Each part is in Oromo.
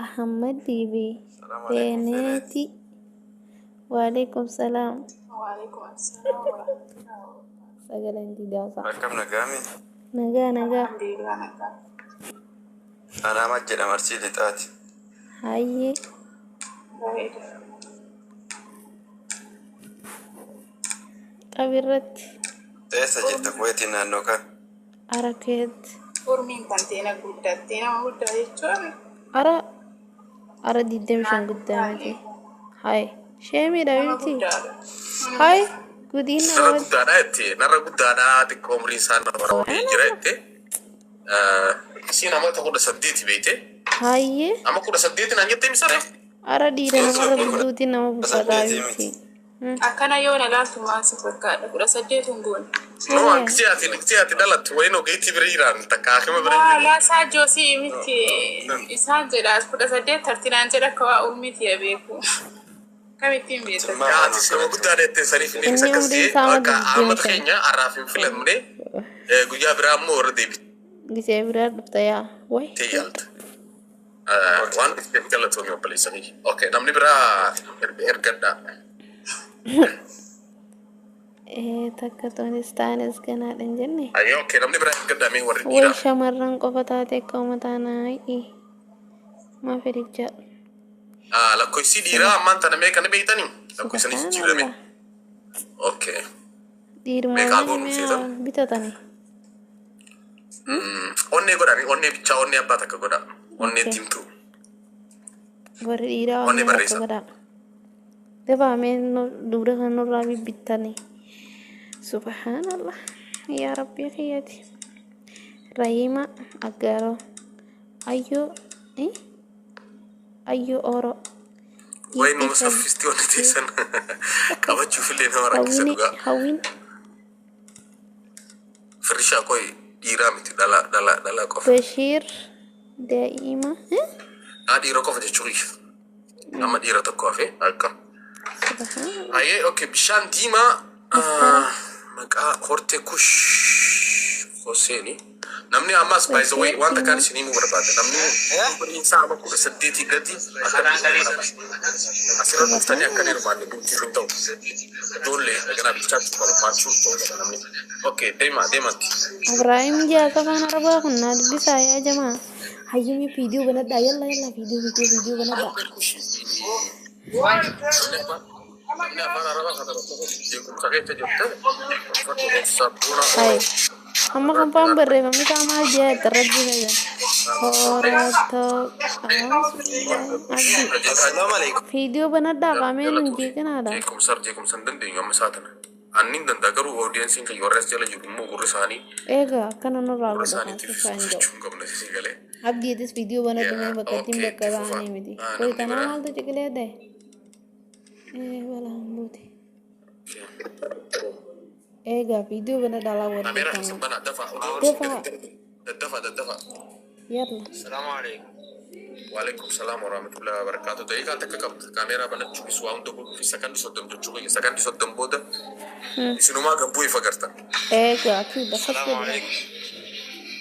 أحمد ديبي السلام عليكم فينات. بيناتي. وعليكم السلام. وعليكم السلام ورحمة الله وبركاته. سجل عندي ده صح. ركب نقامي. نجا الحمد لله نقام. أنا مجد مرسيدي تاتي. هاي بعيد. قبرت تيسا جيت كويتي نانوكا. أركض Furmiin kan teena guddattee nama guddaa jechuun أرى دي دمشن قدامتي. هاي شيمي nama دايمتي. guddaadha. هاي قدينا Narra رواد guddaadha jettee narra guddaadha xiqqoo umrii isaa nama olii jira jettee isiin amma kudha saddeeti beekte هاي amma kudha saddeeti naan jettee misaree أرى دي نمر بدوتي نما بفتاويتي. Akkana yoo na laaltu maal si fakkaata? 18 goone. no anksiyaati dhalatte wayinoo geetii biriiraan takka akima bira Laasaa joosii miti isaan jedhaas 18 tartinaan jedha akka waa ummiti ya beeku. Kamittiin beekta? yaati nama guddaadha jettee saniif inni isa akkasii akka ahmad keenya arraaf hin filamne guyyaa biraa immoo warra deebitee Gisee biraa dhufta yaa way yaalta. Waan dhufteef galatoomii obboleessanii. Okay, namni biraa ergadhaa. takka tonis taanes ganaadhan jenne. Ayyee okay, namni biraa ergadhaa warri Way dhiiraa. shamarran qofa taate akka uummataanaa maa fedhicha. Lakkoofsi dhiiraa ammaan tana meeqa ni beektanii? Lakkoofsanii jijjiirame. Okay. Meeqaa goonuu seetan? bitatani. Onnee godhani, onnee bichaa, onnee abbaa takka godha. Onnee timtuu. Warri dhiiraa Onnee onnee barreessa. akka godhaa. Dafaamee dubra kan nurraa bibbitani. Subhanallah. Yaa Rabbi khiyyati. Rahima Aggaaroo. Ayyoo Oro. Wayi nama saffisti onnee teessan qabachuuf illee nama rakkisa dhugaa. Hawwin. Firishaa koo dhiiraa miti dhalaa qofa. Bashir Daa'ima. Dhiira qofa jechuudha. Nama dhiira tokko hafe akka. Subhanallah. Ayyee okay, bishaan diimaa maqaa hortee kush Hoseeni. Namni ammas by the way wanta kaan isinii mu barbaada. Namni isaa amma 18 gadi asirra dhuftanii akka hirmaanne bultii hin ta'u. Ijoollee dhaganaa bichaatti qormaachuuf ta'udha namni. Okay, deematti. Ibrahim jasa kan arba kunna bisa ya jama'a. Hayyumi video banadda yalla video banadda. Namni afaan arabaa kana tokko jeequmsa keessa jirte uffata sabbuuna Hai. Amma kan pam barreeffamni isaa maal jedha irratti fayyadamu. Horato. Assalamu alaikum. Video banadda qaameen hin jeeqinaadha. jeequmsa hin dandeenyu amma isaa tana. Annin danda'a garuu oodiyensiin kan warra as jala jiru immoo gurri isaanii Egaa akkana nurraa gurri godha isaaniitiif isaan jedhu. jechuun qabna sisii galee. Abdiitis video banaddu mee bakka ittiin Okay, bakka ba'anii miti. Koy tanaa maaltu ciqilee ta'e? Walaan buute. Egaa video banadda alaa warra Kameera beekamu. keessa banaa dafa. Daddafa. Yalla. Assalamu alaikum. Waalaikum salaam warahmatullahi wabarakatuh. Daqiiqaa takka qabda. Kaameeraa banachuu fi waa hunda godhuu fi sakandii 30 jechuu kiyya. Sakandii 30 booda isinumaa gabbuu ifa gartan. Egaa kii bakka Assalamu fedha. alaikum.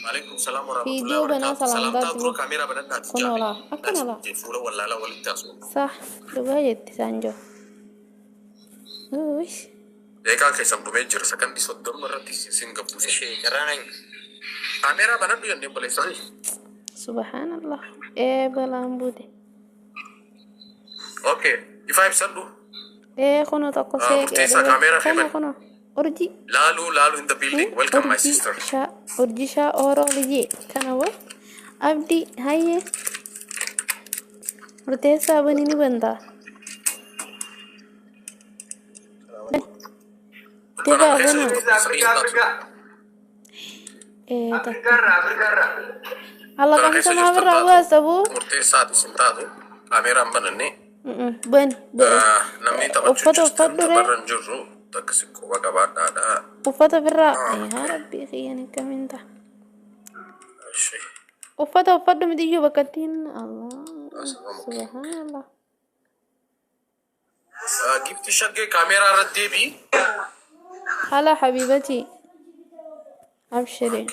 Waalaikum salaam warahmatullahi Video banaa wabarakatuh. salaamtaa Salaamtaa dura jiru. kaameeraa banadhaati Kun olaa. Akkana olaa. fuula wallaalaa walitti haasoo. Sah, dhugaa jetti Saanjoo. Uish. Daqiiqaa keessan dhumee jira. Sakandii 30 irratti isin gabbuu. Ishee carraan Kaameeraa banadhu jennee baleessanii. Subhanallah. Balaan buute. Okay, ifa ibsadhu. Kuno tokko Ah, seeqee. murteessaa kaameeraa Kuno feeman. kuno. Urji. Laalu in the building. Welcome my sister. Urji shaa ooroo lijee. Kana wo. Abdi hayyee. Murteessaa bani ni bantaa. Tebaa banaa. Takka. Alla kan sama birraa baasta buu. Murteessaati isin taatu. Kaameeraan banannee. Bani. Namni taphachuu Uffata duree. tapharra hin jirru takka sikkoo qabaadhaadha. Uffata birraa. Yaa Rabbii xiyyaan akkamiin ta'a. Ishee. Uffata mitiyyuu bakka ittiin Allah. Subhanallah. Gifti shaggee kaameeraa irratti deebii. Hala Habibati. Abshiri.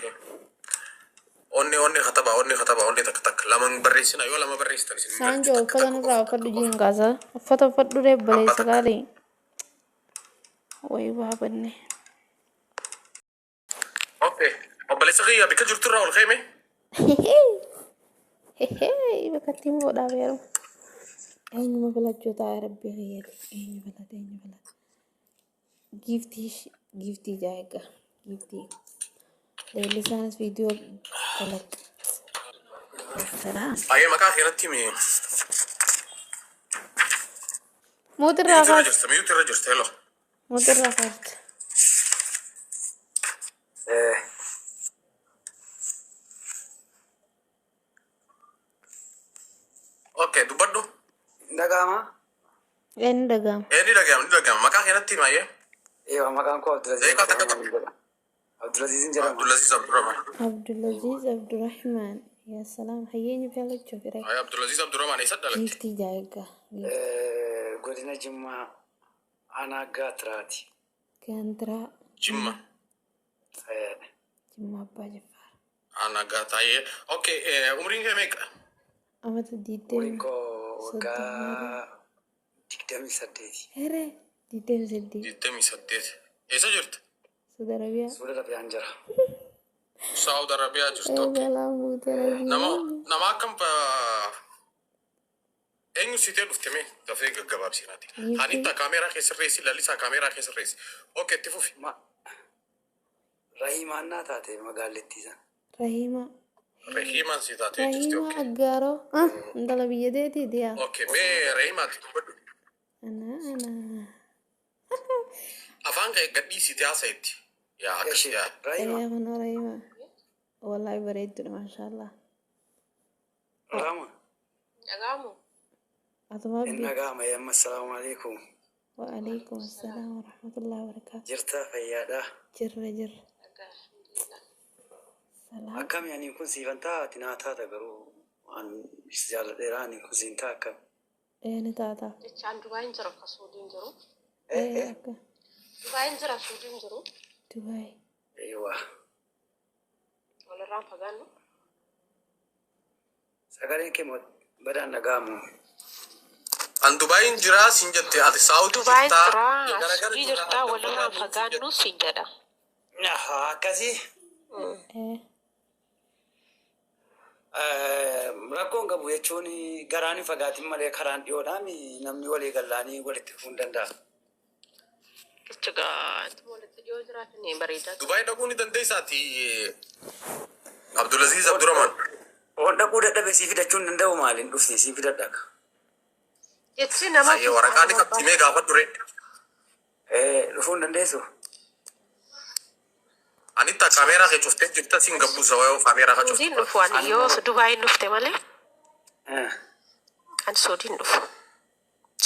onni kataba onni tak laman barreessina yoo lama barreessitan isin Sanjo uffata nurraa uffadhu jiingaasa. Uffata uffadhu reebbaleessa qaalii. Wayii baabanne. okay obboleessa kiyya bika jirturraa ol ka'ime Bakka ittiin godhaa beeru. Eenyuma filachoota Rabbi fayyadu. Eenyu filata. Giftii jaaga. Giftii. Leellisaanis viidiyoo kalaqqa. ayee maqaa keenatti mi Mootirraa kaas. miyuutu irra jirta hello Mootirraa kaasti. okay dubbadhu Dagama? Eenyu dhaga'ama. ni dhaga'ama maqaa keenatti maayee Eewa maqaan koo Abdulaziz. Eegaa takka takka. Abdulazizin jedhama. Abdulaziz Abdurrahman Abdulaziz Abdurrahman. Yaa salaam. Hayyeenyu filachuu fire. ayee Abdulaziz Abdurrahman eessa dhalate Giftii jaaga. Godina Jimmaa aanaa Gaatiraati. Gaantiraa. Jimma Jimma abbaa Jiffaar. anagaa taayee okay umriin kee meeqa Amata Waliin 28. koo waggaa 28. Heree 28. 28 eessa jirta Saudi Arabiyaa. Suuda Labiyaan jira. Saudi Arabiyaa jirta okay Eegalaa Muutarabii. nama akkam eenyu sitee dhufte mee dafee gaggabaabsinaati hanitta kaameeraa keessa reessi lallisaa kaameeraa keessa reessi okay itti fufi Rahimaannaa taate magaalattii sana. Rahima. rehimaan si taatee jirti Rahima okay Aggaaroo. Intala biyya deetiiti yaa. okay mee rehimaati dubbadhu Ana. afaan kee gadhiisite haasa'itti yaa akkas yaa Rahima. Kun Rahima. Wallahi bareeddudha maashaallah. Rahima. Dhagaamu. Atuma bi. Nagaama yamma assalaamu alaikum. Wa alaikum assalam wa rahmatullahi wa barakatuh. Jirta fayyaadha. Jirra. Salaam. Akkami ani kun siifan taati naa taata garuu waan jaaladheeraa ani kun siin taa akkam. Ni taata. Jechaan Dubaayin jira akka Suudiin jiru. Akka. Dubaayin jira Suudiin jiru. Dubai. Eewa. Walirraan fagaannu. Sagaleen kee badaan dhagaamu. an Dubaayin jiraa siin jette ati saawutu Dubaayin jirtaa jira Suudii jirtaa walirraan fagaannu siin jedha. Akkasii. Rakkoon qabu jechuun garaan fagaatiin malee karaan dhiyoodhaan namni walii gallaanii walitti dhufuu hin danda'a. Jechuudha walitti dhiyoo jiraatanii bareedaa. Dubaay dhaquu ni dandeessaati Abdulaziz Abdurrahman Waan dhaquu dadhabe sii fidachuu hin danda'u maaliin dhufti sii fidadhaaka. Jechi nama ayee waraqaa ni qabdi mee gaafa dure Dhufuu hin dandeessu. anitta kaameeraa kee cuftee jirta siin gabbuusa wayoo kaameeraa kaa Suudiin cufte dhufu ani yoo Dubaayin dhufte malee ani Suudiin dhufu.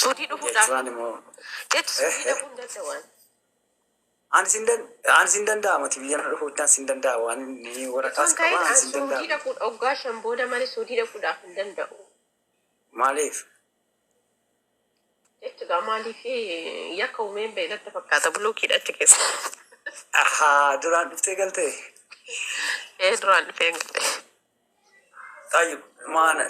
Suudii dhufuudhaaf Jechuun immoo jechi Suudii dhaquu hin danda'an. ani sin danda'amati biyya dhufuuttaan sin danda'a waan inni waraqaas Kan qaba ka'e sin Suudii danda'a. dhaquudha waggaa 5 booda malee Suudii dhaquudhaaf hin danda'u. Maaliif? Jechuudha maaliif yakka uumeen beelatti fakkaata buluukiidha achi keessa. Duraan dhuftee galtee? Duraan dhufee galte. Taayyuu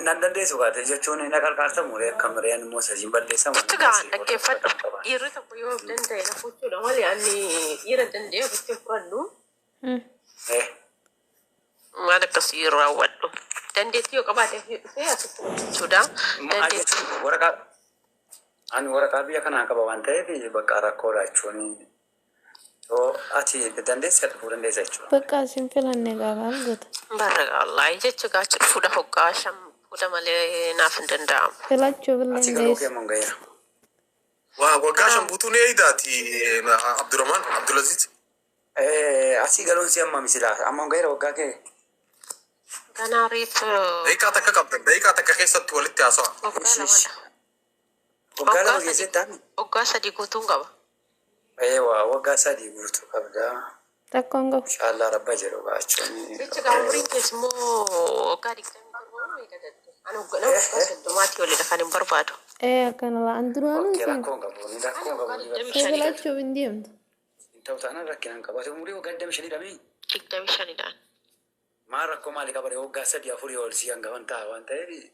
nan dandeessu baate jechuun na qarqaartamu akka mireen immoo sadiin balleessamu. Jechuudha dhaggeeffadhu. Dhiirri tokko yoo of danda'e lafuuchuudha malee ani dhiira danda'e ofitti fudhannu. Waan akkasii raawwadhu. Dandeettii yoo qabaate dhufee asitti jechuudha. Dandeettii. Ani waraqaa biyya kanaa qaba waan ta'eef bakka rakkoodha jechuun. Ati dandeessa dhufuu dandeessa jechuudha. Bakka isin filanne gaafa argata. Barra wallaahi jechuudha achi dhufuudha hoggaa 5 booda malee naaf hin danda'amu. Filachuu Ati garuu billee keemmoon gaheera. waa waggaa 5 buutuu ni eeydaati Abdurrahman Abdulaziz Asii galuun si amma misilaa amma gaheera waggaa kee. Ganaa reef daqiiqaa takka qabdan daqiiqaa takka keessatti walitti haasawa waggaa lamadha. Waggaa lama keessatti taa'an. Waggaa 3 guutuun qaba. Waggaa 3 guutuu qabda. rakkoon qabu. Inshaallah rabba jedhu baachuun. Jechuudha umriin keessa immoo waggaa 27 eegalatte. Ani waggaa 30 olidha kan hin barbaadu. Akkana la'aan duraan isin Rakkoon qabu ni rakkoon qabu. filachuuf hin deemtu. Ta'u taanaan rakkinaan qabate umurii waggaa 25 dhamee. 25dhaan. ما ركوا مالك أبغى يوقع سدي أفوري أول شيء عنك وانت هذي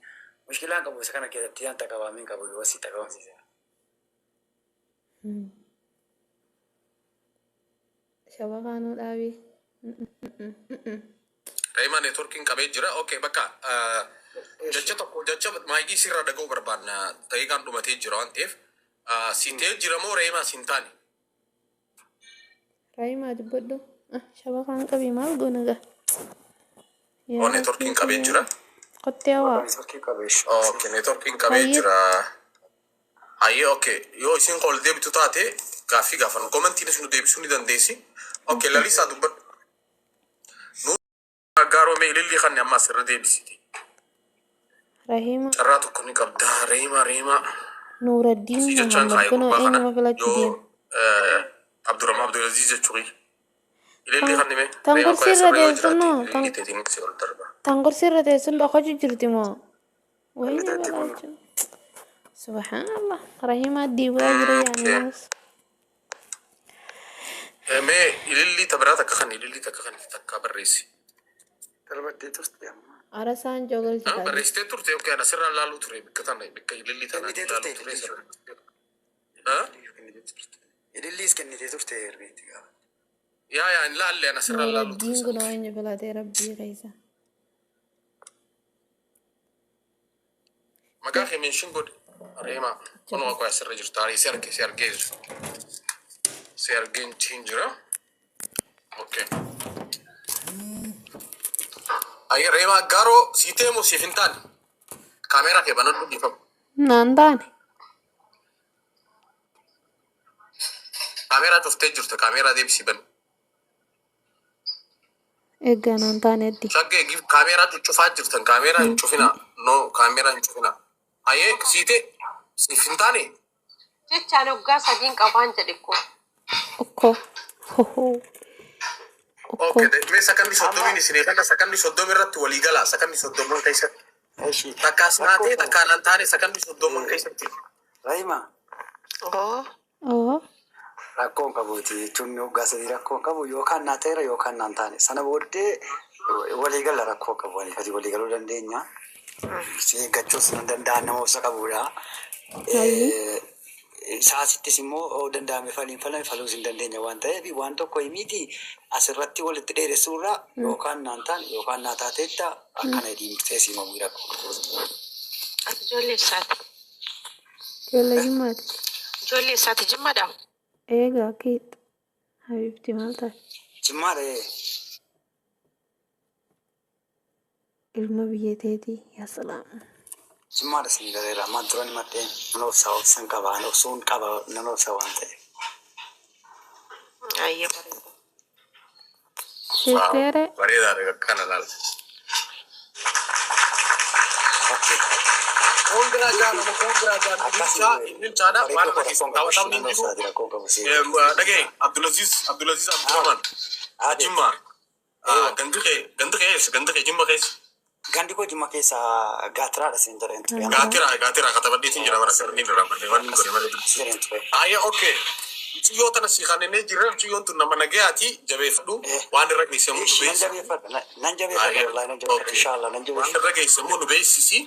مشكلة عنك بس كنا كده تيان تكوامين كابو يوسي تكوام سيسا شباب أنا دابي Rayma networking kabe jira. Okay, baka jacha maigi sirra dago barbaadna ta'ee kan dhumatee jira waan ta'eef sitee jira moo Rayma sintani? Rayma dubbadhu شباب أنا كبي ما أقول Oh, networking kabe jira. قطع وا Okay, networking kabe jira. Aye, okay. Yo isin call deebitu taate gaaffii gaafan commentiin sunu deebisuu ni dandeessi. Okay, lalisaa dubbadhu. Garo me ililli khanni amma sirra deebisiti. Rahima Carraa tokko ni qabda. Rayma. Nuruddin Si jechaan Muhammad kaayee kuno gurbaa eenyu kana mafilatti yoo deema Abdurrahman Abdulaziz jechuudha. Ililli khanni me Tangursi irra deemtu no ililli teetiin si ol darba. Tangursi irra deemtu dhaqaju jirti moo wayne balaachu subhanallah Rahima diiwaa jira yaani Me ililli tabirata takka khanni ililli takka barreessi. Darbatti turte amma. arasaan jogal jira Barreessitee turte okay ana sirra laaluu ture bikka ililli tana laaluu ture sirra. Ililliis kennitee turte ergeetti gaafa. Yaa in laalle ana sirra laaluu ture. Nuruddin kuno eenyu filatee rabbii keessa Maqaa kee meeshin godhe Rayma kun waa sirra jirtu ari si argeen jira. Okay. Aye Rayma garo siitee moo siif hin taane? Kaameeraa kee banadhu dhiifamu. naan taane Kaameeraa cuftee jirtu kaameeraa deebisii banu. eeggaa naan taanetti Shaggee kaameeraa cuccufaa jirtan kaameeraa hin cufina. No kaameeraa hin cufina. Aye siitee siif hin taane? Jechaan hoggaa sadiin qabaan jedhe ko. okko hoho okko Okay, me sakandi soddomiin isinii kana sakandi soddomi irratti walii galaa sakandi soddomuun keessatti. Takkaas naatee takkaan taane sakandi soddomuun keessatti. Rayma oo rakkoon qabuuti jechuun hoggaa sadii rakkoon qabu yookaan naa ta'eera yookaan naan taane sana booddee waliigala rakkoo qabu ati waliigaluu dandeenya. Si eeggachuus nan danda'an nama obsa qabudha. Saasittis immoo danda'ame faluus hin dandeenya waan ta'eef waan tokko himiti asirratti walitti dheeressuurra yookaan naan taane yookaan naa taateetta akkana diimtee siimamuu rakkoo. Ati ijoollee isaati. ijoollee jimmaati Ijoollee isaati jimmadha. eegaa kiit habibti maal taate Jimmaadha ilma biyyeeteetii yaa salaam Jimmaadha sin galeera amma duraan maddeen nan obsan qaba obsuun qaba nan obsa waan ta'eef. Ayyee bareeda. shifteere Bareedaadha kana laal. Kongiraa jaana bilchaa inni chaadha waan taawwatamni jiru. Dhagee Abdulaziz Abdurrahman Jimma gandi kee Jimma keessa. Gandi koo Jimma keessa gaatiraadha sin jedheen ture. Gaatira katabaddeetiin jira bara sirriin irraa malee waan hin godhe malee dubbisi. Ayya okay. Ciyyoo tana si kanneen jiran ciyyoon tun nama nagayaati jabeeffadhu waan irra geessamu nu beeksisi. Nan jabeeffadha inshallah nan Waan jabeeffadha. irra geessamu nu beeksisi.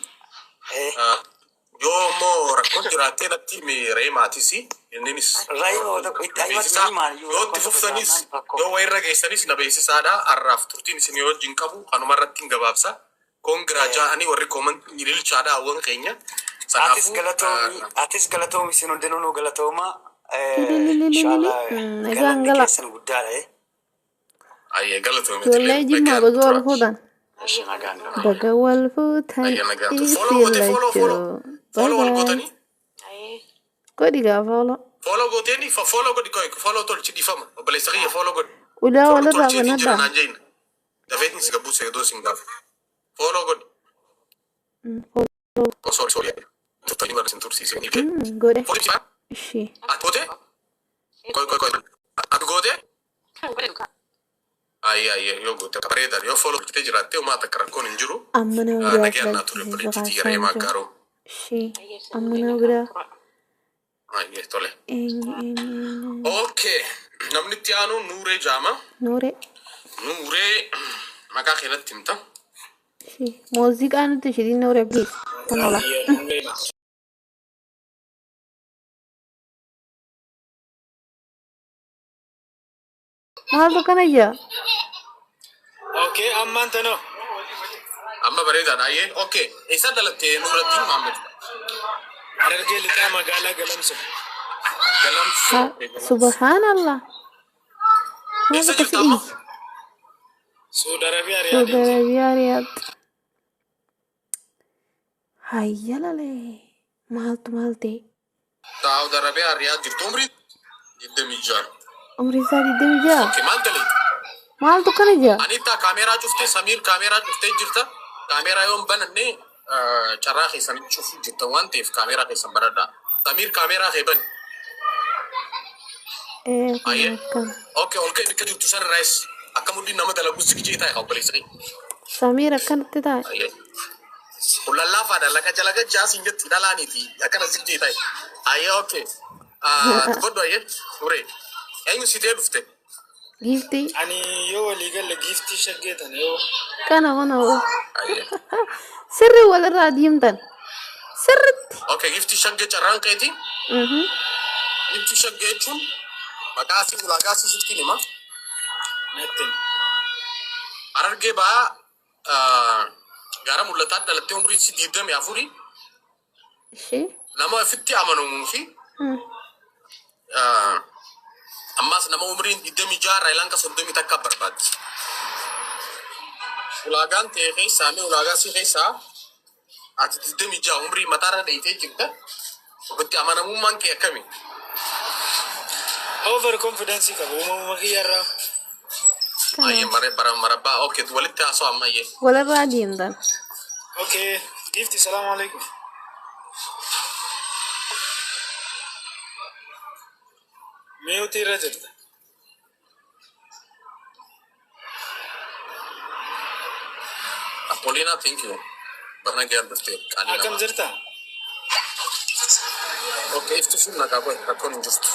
Yoo immoo rakkoon jiraattee natti Raymaatisi inninis yoo itti fuftanis yoo waa irra geessanis na beeksisaadha har'aaf turtiin isin yoo wajjin qabu kanuma irratti hin gabaabsa. Kongiraa jaa'anii warri koomantii ililchaadha hawwan keenya. Atis galatoomi isin hundinuu galatoomaa. egaan gala Keessan guddaadha. Ayyee galatoomi. ijoollee jimmaa baga wal fuudhan baga wal fuutan isilachoo Follow wal baga gootanii. godhi gaa foolo Follow gootanii follow godhi follow tolchi dhifama. Obboleessa kiyya follow godhi. ulaa Follow walirraa tolchiitiin jira banadhaa naan jeen. Dafeetiin si gabbuu seedoo sin gaafa. Follow godhi. Oh sorry. Tuttanii bara sin tursiisee ni kee. godhe Follow jira. ishee Ati gootee? Koi. Ati gootee? Kan godhe dhugaa. Ayyee yoo gootee bareedaa yoo follow gootee jiraattee uumaa takka rakkoon hin jiru. amma nama biraa Nagayaan naa ture obboleettii yeroo himaa gaaroo. ishee amma nama biraa Ayyee tole. eenyu Okay. Namni itti aanu Nuuree jaama. nuure Nuuree maqaa keenatti himta. Muuziqaa nuti shiriin nurra please. Kanola. Maaltu kana jaa? Okay, ammaan tanoo. Amma bareedaadha ayyee. Okay. Eessa dhalattee Nuurattiin Maammed? Harargee lixaa magaalaa Galamsoo. Galamsoo. Subhanallah. Eessa Maaltu jirta kasi amma? Saudi Arabiyaa Saudi Riyaadii. Arabia Riyadh. Hayyalale. Maaltu. Saudi Arabiyaa Riyaad jirtu umrii 26. Umri isaa 26. Okay, maal daleeti? Maaltu kana jaa? Anita kaameeraa cuftee Samiir kaameeraa cuftee jirta. Kaameeraa yoon bananne carraa keessan cufu jirta waan ta'eef kaameeraa keessan baradhaa. Samiir kaameeraa kee bani. Ayyee. Okay, ol ka'e bikka jirtu san irraas akka mudhiin nama dalagu siqicii taa'e obboleessanii. Samiir akkanatti taa'e. Ayyee. Lallaafaadha laga jala gajjaasiin jetti dhalaaniiti akkana siqicii taa'e. Ayyee okay. Godhu ayyee uree. Eenyu sitee dhufte? Giftii. Ani yoo walii galle giiftii shaggeetan yoo. Kana. Ayyee. Sirri walirraa diimtan. Sirritti. Okay, giftii shaggee carraan keeti. Giftii shaggee jechuun maqaa si ulaagaa si sitti hima. Nattin. Harargee ba'aa gara mul'ataa dhalattee umrii si 24 Ishee. nama ofitti amanamuu fi ammas nama umriin 26 raayilaan ka 30 takka barbaaddi. Ulaagaan ta'e keessaa mee ulaagaa si keessaa ati 26 umrii mataarra dheeyitee jirta. Ofitti amanamummaan kee akkami? Over confidence qabu uumama kiyyarraa. Ayyee marabbaa okay walitti haasoo ammayyee. Walirraa diimtan. Okay, giifti salaamu alaikum. Miyuuti irra jirta. Apolina, thank you. Barna gaya dhufte qaalii Akkam namaa. jirta? Okay, ifti sun nagaa qoy rakkoon hin jirtu.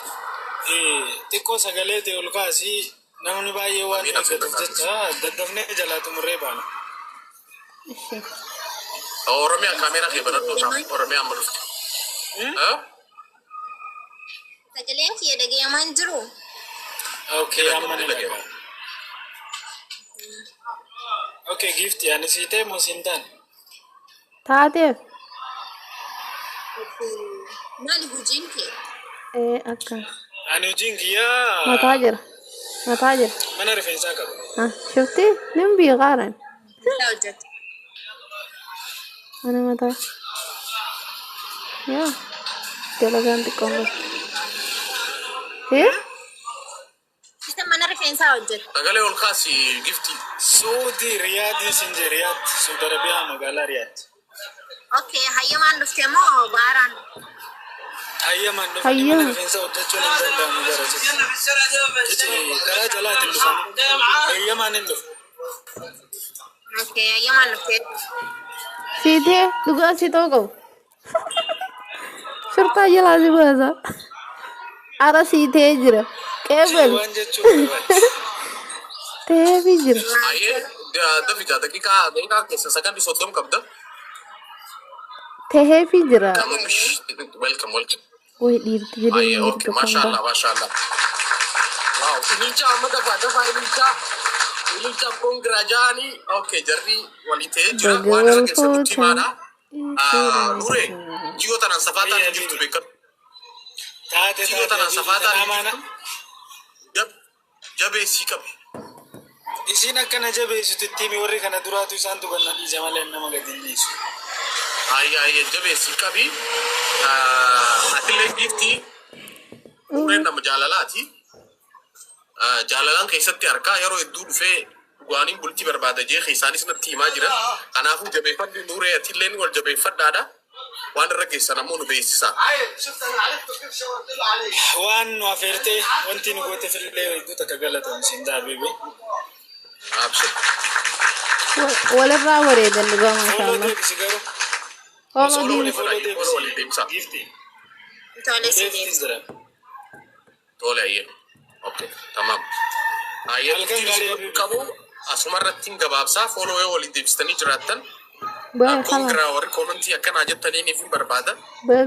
Xiqqoo sagalee ta'e ol kaasii namni baay'ee waan Miidha eeggatuuf fudhataa jecha daddafnee jalaa xumurree baana. Ishee. Oromiyaa kaameeraa kee banadhu Oromiyaa amma dhufte. Sagaleen kiyya dhagayamaan jiru. Okay, amma ni dhagaa. Okay, giifti ani sii ta'e moo siin taane? Taateef. Maali hojiin kee? Akka. Ani hojiin kiyyaa Mataa jira. mana rifeensaa qaba. Shuftii nin biiqaaran. Mataa hojjeta. Mana mataa. Yaa. Dalagaan xiqqoon gosa. Isa mana rifeensaa hojjeta. Sagalee ol kaasi gifti. Saudi Riyaadii siin jee Riyaad, Saudi Arabiyaa magaalaa Riyaad. Okay, hayyamaan dhuftee moo baaraan? Hayyamaan dhufanii Hayyam. mana rifeensaa hojjechuun hin danda'amu gara jechuudha. Karaa jalaatiin dhufanii hayyamaan hin dhufu. Okay, hayyamaan dhuftee. Siitee dhugaa si ta'uu qabu. Shurtaa jalaa si baasa. Ara siitee jira. Qeebel. Waan jechuun barbaachisa. Teefi jira. Ayyee dafiqa daqiiqaa keessa sakandii 30 qabda. Teheefi jira. Welcome. Way dhiirti jedhee Ayyee okay, mashallah. Wow, ililcha amma dafa ililcha kongiraa jaanii okay jarri walii ta'ee jira waan irra keessa nutti himaadha. Nure jiyoo tanaan safaataan hin jirtu beekatu. Jiyoo tanaan safaataan hin jirtu. Jabeessii qabi. Isiin akkana jabeessitu ittiin warri kana duraatu isaan tubanna dhiisa malee nama gadi hin dhiisu. Ayyee jabeessii qabi. Atillee gifti ureen nama jaalalaati. Jaalalaan keessatti harkaa yeroo hedduu dhufee dhugaaniin bultii barbaada jee keessaanis natti himaa jira. Kanaafuu jabeeffadhu nuree atilleen wal jabeeffadhaadha. Waan irra keessan ammoo nu beeksisa. Waan nu afeertee wanti nu goote fillee hedduu takka galatamu siin daabebe. Abshir. Walirraa wareegan dhugaa Fooloo maashaallah. deebisi garuu. Hooma Solo diin. walii Fooloo walii deebisi. deemsa. Gifti. Tole si Deebisiin deemsa. jira. Tole ayyee. Okay, tamam. Ayyee Halkan gifti gaarii isin qabu asumarrattiin gabaabsaa follow waliin deebistanii jiraattan Bye, akkuma خلاص. biraa warri koomentii akkana jettanii fi barbaada. Bye,